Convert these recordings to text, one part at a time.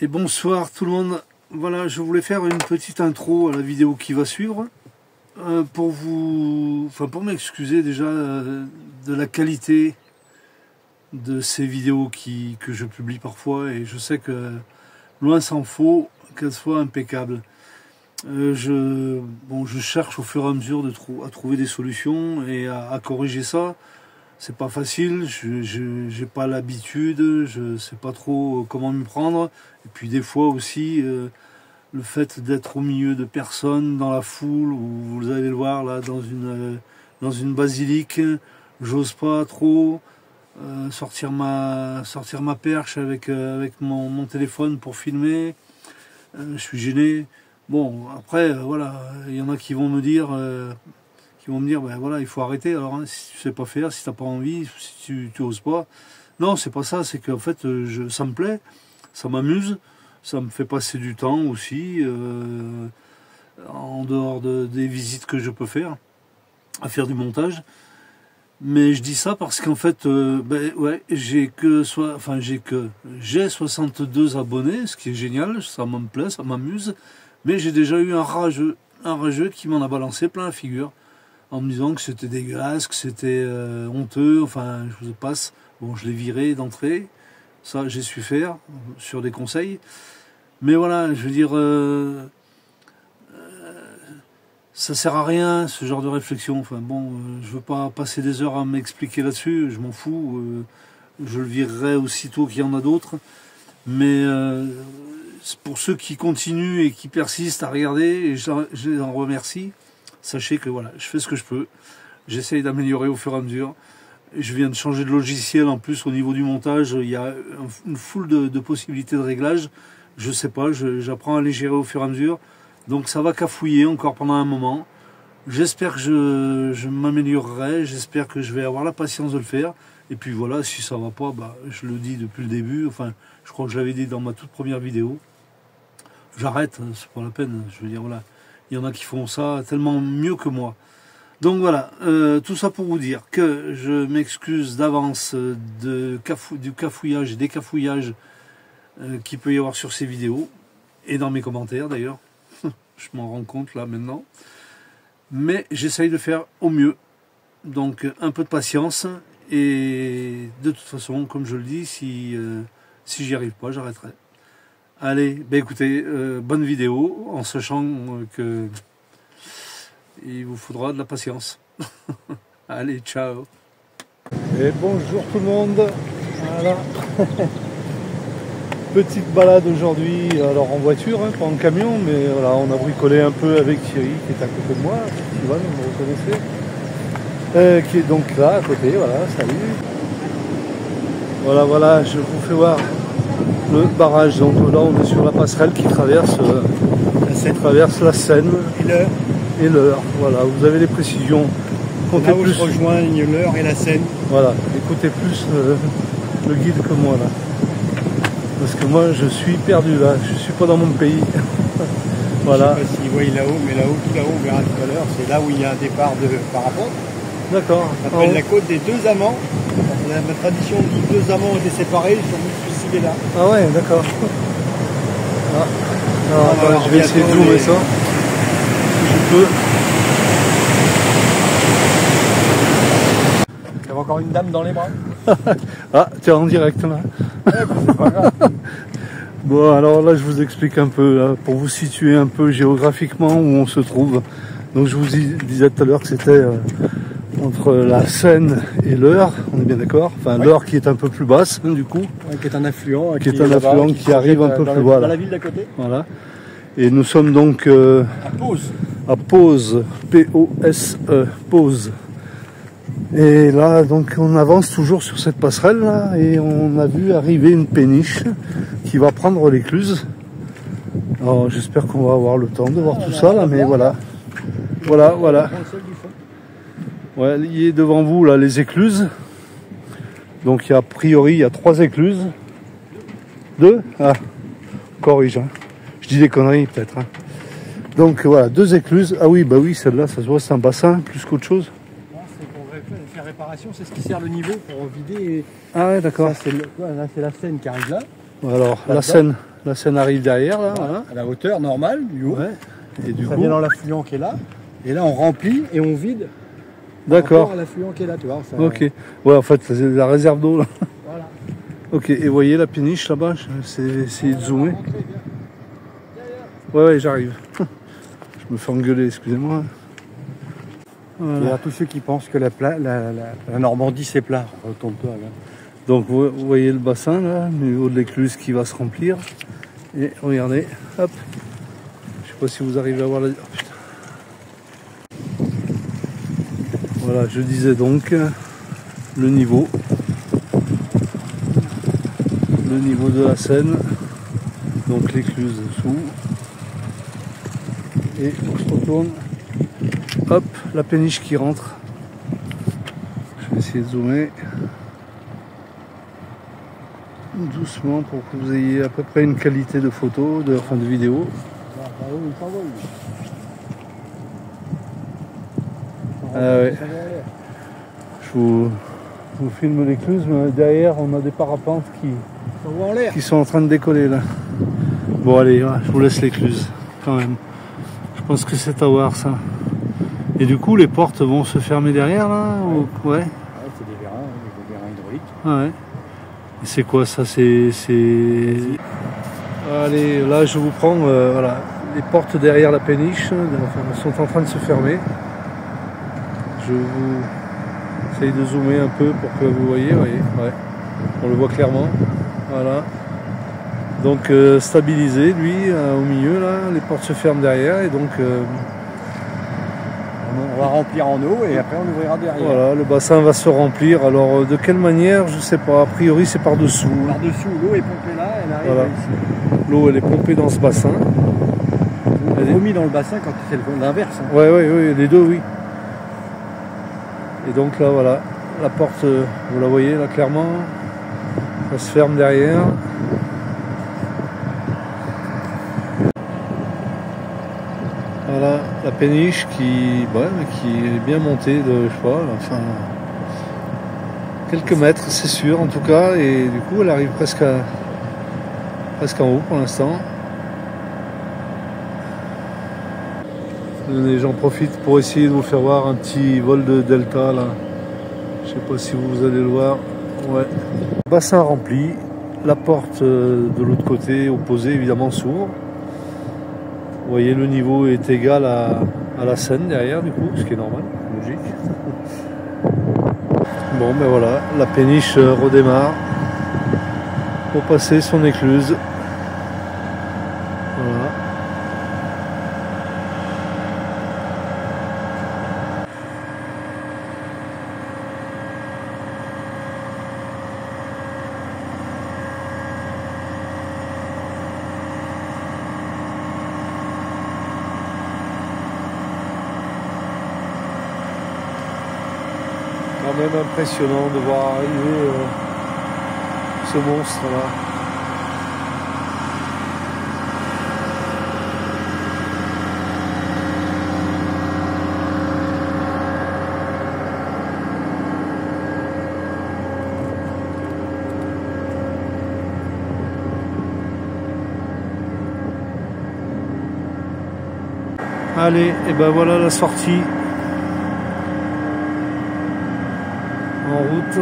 Et bonsoir tout le monde. Voilà, je voulais faire une petite intro à la vidéo qui va suivre pour m'excuser déjà de la qualité de ces vidéos que je publie parfois, et je sais que loin s'en faut qu'elles soient impeccables. Je cherche au fur et à mesure à trouver des solutions et à corriger ça. C'est pas facile, j'ai pas l'habitude, je sais pas trop comment m'y prendre. Et puis des fois aussi, le fait d'être au milieu de personnes dans la foule, où vous allez le voir là dans une basilique, j'ose pas trop sortir ma perche avec mon téléphone pour filmer. Je suis gêné. Bon, après voilà, il y en a qui vont me dire ben voilà, il faut arrêter. Alors hein, si tu sais pas faire, si t'as pas envie, si tu oses pas. Non, c'est pas ça, c'est qu'en fait ça me plaît, ça m'amuse, ça me fait passer du temps aussi, en dehors des visites que je peux faire, à faire du montage. Mais je dis ça parce qu'en fait, j'ai 62 abonnés, ce qui est génial, ça me plaît, ça m'amuse. Mais j'ai déjà eu un rageux qui m'en a balancé plein la figure, en me disant que c'était dégueulasse, que c'était honteux, enfin je vous passe. Bon, je l'ai viré d'entrée, ça j'ai su faire, sur des conseils. Mais voilà, je veux dire, ça sert à rien ce genre de réflexion. Enfin bon, je veux pas passer des heures à m'expliquer là-dessus, je m'en fous, je le virerai aussitôt qu'il y en a d'autres. Mais pour ceux qui continuent et qui persistent à regarder, et je les en remercie. Sachez que voilà, je fais ce que je peux, j'essaye d'améliorer au fur et à mesure. Je viens de changer de logiciel en plus au niveau du montage, il y a une foule de possibilités de réglage. Je sais pas, j'apprends à les gérer au fur et à mesure. Donc ça va cafouiller encore pendant un moment. J'espère que je m'améliorerai, j'espère que je vais avoir la patience de le faire. Et puis voilà, si ça va pas, je le dis depuis le début, enfin je crois que je l'avais dit dans ma toute première vidéo. J'arrête, c'est pas la peine, je veux dire voilà. Il y en a qui font ça tellement mieux que moi. Donc voilà, tout ça pour vous dire que je m'excuse d'avance du cafouillage et des cafouillages qu'il peut y avoir sur ces vidéos, et dans mes commentaires d'ailleurs. Je m'en rends compte là maintenant. Mais j'essaye de faire au mieux. Donc un peu de patience, et de toute façon, comme je le dis, si j'y arrive pas, j'arrêterai. Allez, écoutez, bonne vidéo, en sachant que il vous faudra de la patience. Allez, ciao. Et bonjour tout le monde. Voilà. Petite balade aujourd'hui, alors en voiture, hein, pas en camion, mais voilà, on a bricolé un peu avec Thierry qui est à côté de moi, Ivan, vous me reconnaissez, qui est donc là à côté, voilà, salut. Voilà, je vous fais voir le barrage. Donc là on est sur la passerelle qui traverse la Seine et l'Eure. Voilà, vous avez les précisions. Comptez là où plus. se rejoignent l'Eure et la Seine. Voilà, écoutez plus le guide que moi là. Parce que moi je suis perdu là, je suis pas dans mon pays. Voilà. Je sais pas si vous voyez là-haut, mais là-haut, tout là-haut, on verra tout à l'heure, c'est là où il y a un départ de parapente. D'accord. Ça s'appelle la côte des deux amants. La tradition où deux amants étaient séparés, ils sont venus se suicider là. Ah ouais, d'accord. Ah. Alors, je vais essayer de zoomer ça. Si je peux. Il y avait encore une dame dans les bras. Ah, t'es en direct là. Ouais, c'est pas grave. Bon, alors là, je vous explique un peu, là, pour vous situer un peu géographiquement où on se trouve. Donc, je vous disais tout à l'heure que c'était entre la Seine et l'Eure, on est bien d'accord. Enfin, ouais. L'Eure qui est un peu plus basse, hein, du coup. Ouais, qui est un affluent. Qui arrive un peu plus bas. Dans la ville d'à côté. Voilà. Et nous sommes donc à Pose. À Pose, P-O-S-E, Pose. Et là, donc, on avance toujours sur cette passerelle là, et on a vu arriver une péniche qui va prendre l'écluse. Alors, j'espère qu'on va avoir le temps de voir tout ça là, mais voilà. Voilà. Ouais, il est devant vous là les écluses. Donc, a priori, il y a 3 écluses. 2 ? Ah, corrige. Hein. Je dis des conneries peut-être. Hein. Donc voilà, 2 écluses. Ah oui, celle-là, ça se voit, c'est un bassin plus qu'autre chose. Faire réparation, c'est ce qui sert le niveau pour vider. Ah ouais, d'accord. Là, c'est la Seine qui arrive là. Alors, la Seine, la Seine arrive derrière, là, voilà. À la hauteur normale du haut. Ouais. Et du Ça coup, vient dans l'affluent qui est là. Et là, on remplit et on vide. d'accord. À l'affluent qui est là, tu vois. Ça... Ok. Ouais, en fait, c'est la réserve d'eau, là. Voilà. Ok, et vous voyez la péniche là-bas, je vais essayer de zoomer. Ouais, j'arrive. Je me fais engueuler, excusez-moi. Il y a tous ceux qui pensent que la Normandie c'est plat. Retourne-toi. Donc vous voyez le bassin là, au niveau de l'écluse qui va se remplir. Et regardez, hop. Je sais pas si vous arrivez à voir la... Oh, putain. Voilà, je disais donc le niveau. Le niveau de la Seine. Donc l'écluse dessous. Et on se retourne. Hop, la péniche qui rentre. Je vais essayer de zoomer doucement pour que vous ayez à peu près une qualité de photo, de vidéo. Ah ouais. Je vous filme l'écluse, mais derrière on a des parapentes qui sont en train de décoller là. Bon allez, je vous laisse l'écluse quand même. Je pense que c'est à voir ça. Et du coup, les portes vont se fermer derrière, là ou... Ouais. C'est des vérins hydrauliques. Ouais. Et c'est quoi ça? C'est... Allez, là, je vous prends... voilà. Les portes derrière la péniche sont en train de se fermer. Je vous essaye de zoomer un peu pour que vous voyez. Ouais. On le voit clairement. Voilà. Donc, stabilisé, lui, au milieu, là. Les portes se ferment derrière et donc... On va remplir en eau et après on ouvrira derrière. Voilà, le bassin va se remplir. Alors de quelle manière, je sais pas. A priori c'est par-dessous. Par-dessous, l'eau est pompée là, elle arrive voilà. Ici. L'eau elle est pompée dans ce bassin. On remis dans le bassin quand c'est l'inverse. Hein. Ouais, les deux oui. Et donc là voilà, la porte, vous la voyez là clairement, ça se ferme derrière. Voilà la péniche qui est bien montée de, je sais pas, enfin quelques mètres, c'est sûr en tout cas, et du coup elle arrive presque en haut pour l'instant. J'en profite pour essayer de vous faire voir un petit vol de delta là. Je sais pas si vous allez le voir. Ouais. Bassin rempli, la porte de l'autre côté opposé évidemment s'ouvre. Vous voyez, le niveau est égal à la Seine derrière, du coup, ce qui est normal, logique. Bon, ben voilà, la péniche redémarre pour passer son écluse. Voilà. Quand même impressionnant de voir arriver ce monstre là. Allez, et ben voilà la sortie. En route.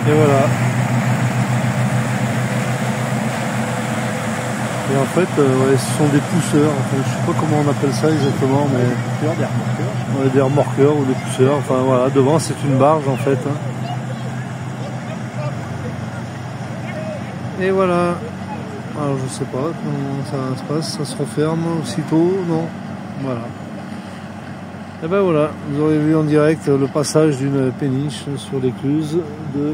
Et voilà. Et en fait, ouais, ce sont des pousseurs. Enfin, je sais pas comment on appelle ça exactement, mais Des remorqueurs. Ouais, des remorqueurs ou des pousseurs. Enfin voilà, devant c'est une barge en fait. Hein. Et voilà. Alors je sais pas comment ça se passe. Ça se referme aussitôt, non? Voilà. Et ben voilà, vous aurez vu en direct le passage d'une péniche sur l'écluse de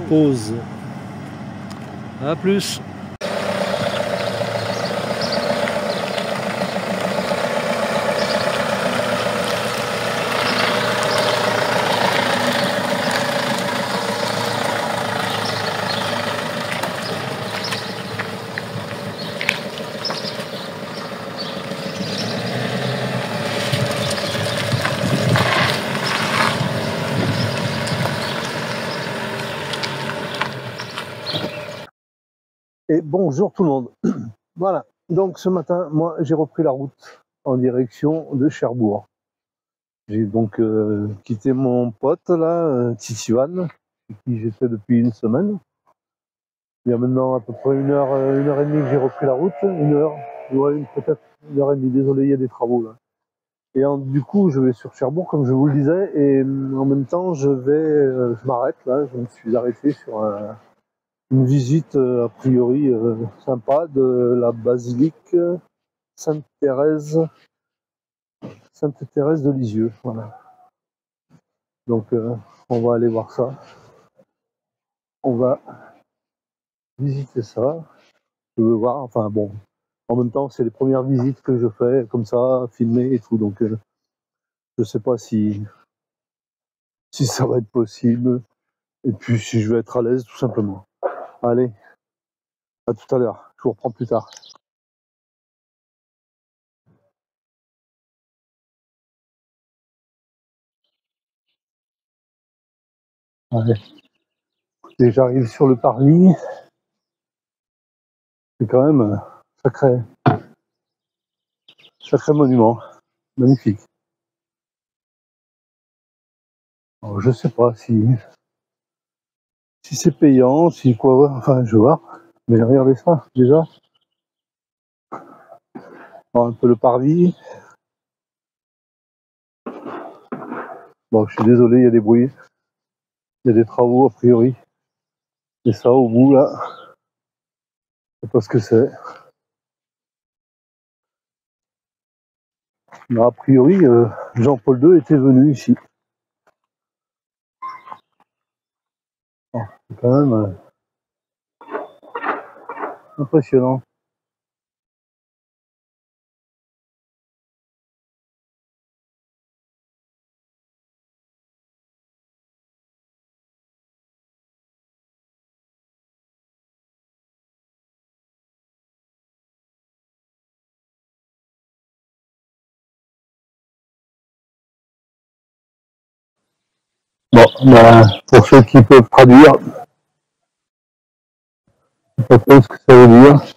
Pose. À plus. Et bonjour tout le monde. Voilà, donc ce matin, moi j'ai repris la route en direction de Cherbourg. J'ai donc quitté mon pote là, Titiwan, avec qui j'étais depuis une semaine. Il y a maintenant à peu près une heure et demie que j'ai repris la route, ouais, peut-être une heure et demie, désolé, il y a des travaux là. Et du coup, je vais sur Cherbourg, comme je vous le disais, et en même temps, je m'arrête là, je me suis arrêté sur une visite a priori sympa de la basilique Sainte-Thérèse, Sainte-Thérèse de Lisieux. Voilà. Donc on va aller voir ça. On va visiter ça. Je veux voir, enfin bon, en même temps c'est les premières visites que je fais comme ça, filmées et tout, donc je sais pas si ça va être possible, et puis si je vais être à l'aise tout simplement. Allez, à tout à l'heure, je vous reprends plus tard. Allez. Et j'arrive sur le parvis, c'est quand même sacré, sacré monument, magnifique. Alors, je sais pas si c'est payant, si quoi, enfin je vois. Mais regardez ça, déjà. Alors, un peu le parvis. Bon, je suis désolé, il y a des bruits. Il y a des travaux a priori. Et ça au bout là, je sais pas ce que c'est. Mais a priori, Jean-Paul II était venu ici. Oh, c'est quand même impressionnant. Bon, ben, pour ceux qui peuvent traduire, je sais pas trop ce que ça veut dire.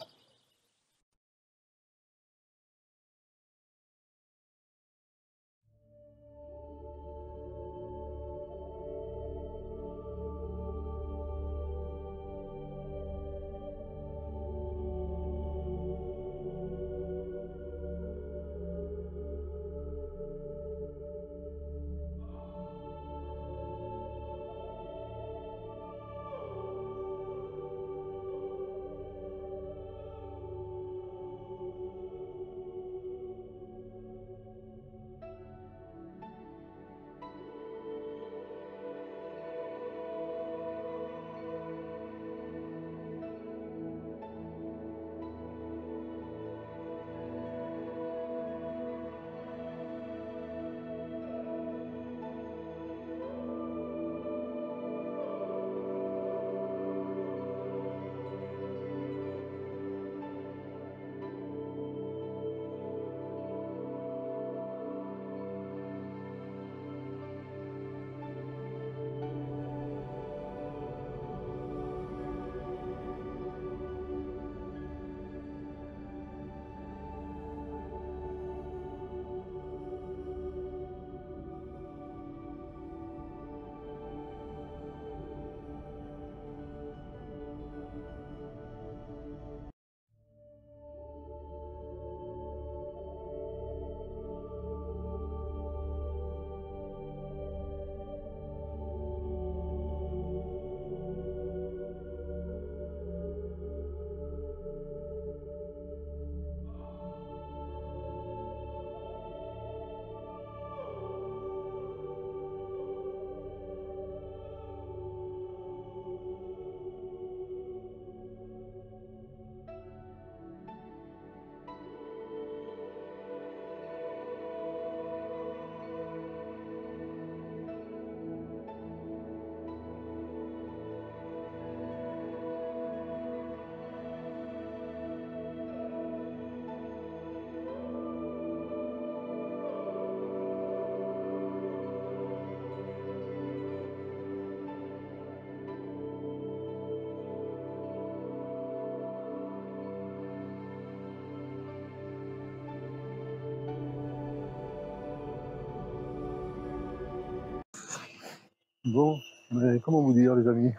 Bon, mais comment vous dire, les amis,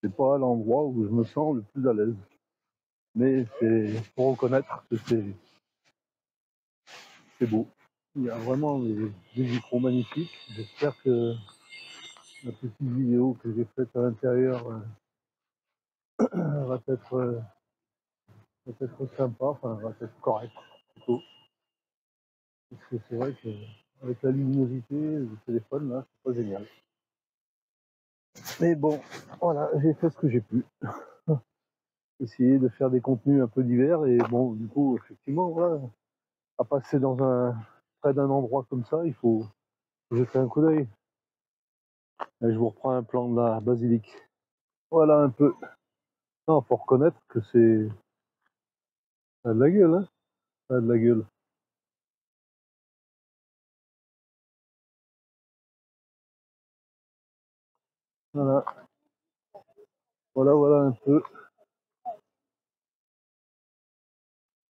c'est pas l'endroit où je me sens le plus à l'aise. Mais c'est pour reconnaître que c'est beau. Il y a vraiment des vitraux magnifiques. J'espère que la petite vidéo que j'ai faite à l'intérieur va être sympa, enfin va être correcte plutôt. Parce que c'est vrai qu'avec la luminosité du téléphone, là, c'est pas génial. Mais bon, voilà, j'ai fait ce que j'ai pu. Essayer de faire des contenus un peu divers et bon, du coup, effectivement, voilà, à passer près d'un endroit comme ça, il faut jeter un coup d'œil. Et je vous reprends un plan de la basilique. Voilà un peu. Non, faut reconnaître que ça a de la gueule, hein. Ça a de la gueule. Voilà, voilà un peu.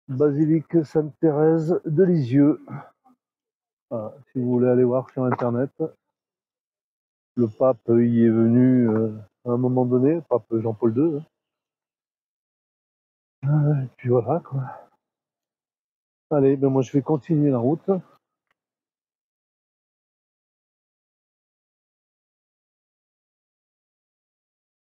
Basilique Sainte-Thérèse de Lisieux. Voilà, si vous voulez aller voir sur internet. Le pape y est venu à un moment donné, le pape Jean-Paul II. Et puis voilà quoi. Allez, ben moi je vais continuer la route.